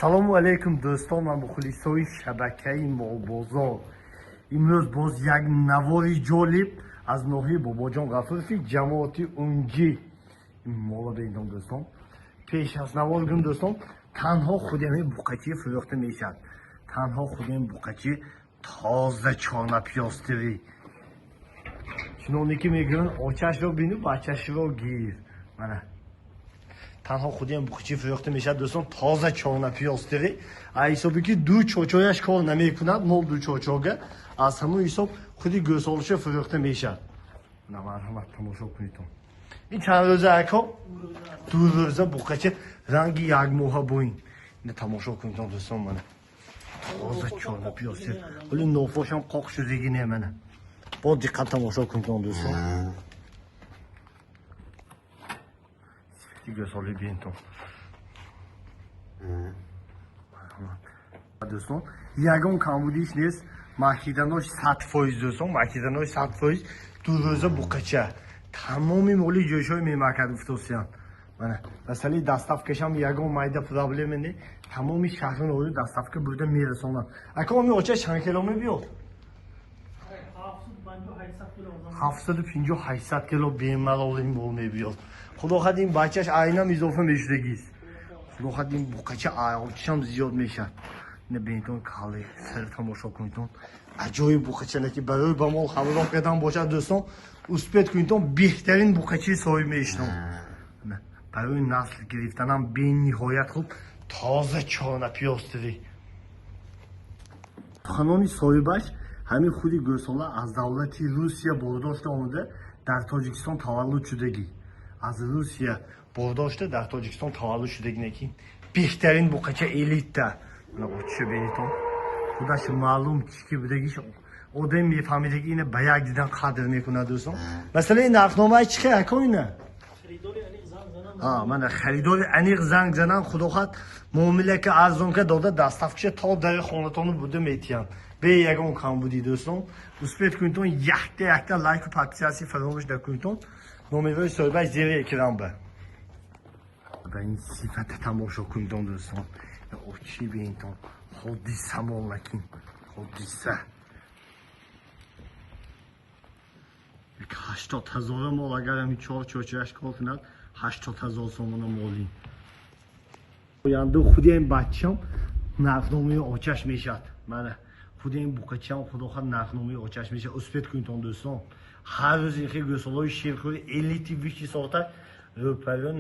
салому алейкум дӯстон ва мухлисои шабакаи молбозор. имрӯз боз як навори ҷолиб аз ноҳияи бобоҷон ғафурови ҷамоати унҷи мола бинидон дӯстон. пеш аз навор гум дӯстон, танҳо худами буқачи фурӯхта мешавад. танҳо худами буқачи тоза чорнапиёстири. чуноне ки мегӯянд очашро бину бачашро гир. мана танҳо худиам буқачи фурӯхта мешавад дӯстон, тоза чорнапиёстири. аз ҳисоби ки ду чорчояш кор намекунад, мол ду чорчога аз ҳамун ҳисоб худи гӯсолаша фурӯхта мешавад. марҳамат тамошо кунед. ин чанд рӯза ако? ду рӯза буқача ранги якмоҳа буин. ина тамошо кунед дӯстон, мана тоза чорнапиёстир. вале нофошам қоқ шудагӣ не. мана бо диққат тамошо кунед дӯстон. гӯсоли бинтон дӯстон, ягон камбудиш нест. макиданош 100% дӯстон, макиданош 100%. ду рӯза буқача тамоми моли ҷӯшҳои мемаркад уфтосиянд. мана масъалаи доставкашам ягон майда проблема не. тамоми шаҳрноро доставка бурда мерасонанд. ака оми оча чанд километр биёд? 750-800 кило бемалол ин бол мебиёд. худо хад ин бачаш айнам изофа мешудагист. худо хад ин буқача очишам зиёд мешавад. ина бинтон кале сар тамошо кунитон. аҷоиб буқача ки барои ба мол ҳамроҳ кардан бошад дӯстон, успед кунитон беҳтарин буқачи соҳиб мешинон. барои насл гирифтанам бениҳоят хуб, тоза чорнапиёстири. суханони соҳибаш ҳамин худи гӯсола аз давлати Русия бордошта омада дар Тоҷикистон таваллуд шудагӣ. аз Русия бордошта дар Тоҷикистон таваллуд шудагӣ неки беҳтарин буқача элита. мана очиша бинитон. худаш маълум ки будагиш одам мефаҳмида ки ина ба як дидан қадр мекунад дӯстон. масалаи нархномаи чӣ хел ако ина? мана харидори аниқ занг зананд, худо хад муомила ки арзонка дода доставкаша то дари хонатону бурда метиҳанд бе ягон камбудӣ дӯстон. успед кунитон якта лайку подписатсия фаромӯш накунитон. номерои соҳибаш зери экран ба. ба ин сифата тамошо кунитон дӯстон. очи бинитон. ҳодиса молакин. ҳодиса 80,000 мол. агар ҳамин чорчояш кор кунад 80,000 сомона молин. оянду худи ин бачам нархномаи очаш мешавад. мана худи ин буқачам худо хад нархномаи очаш мешавад. успед кунитон дӯстон. ҳар рӯз ин хел гӯсолаи ширхӯри элити виши сота рӯпаён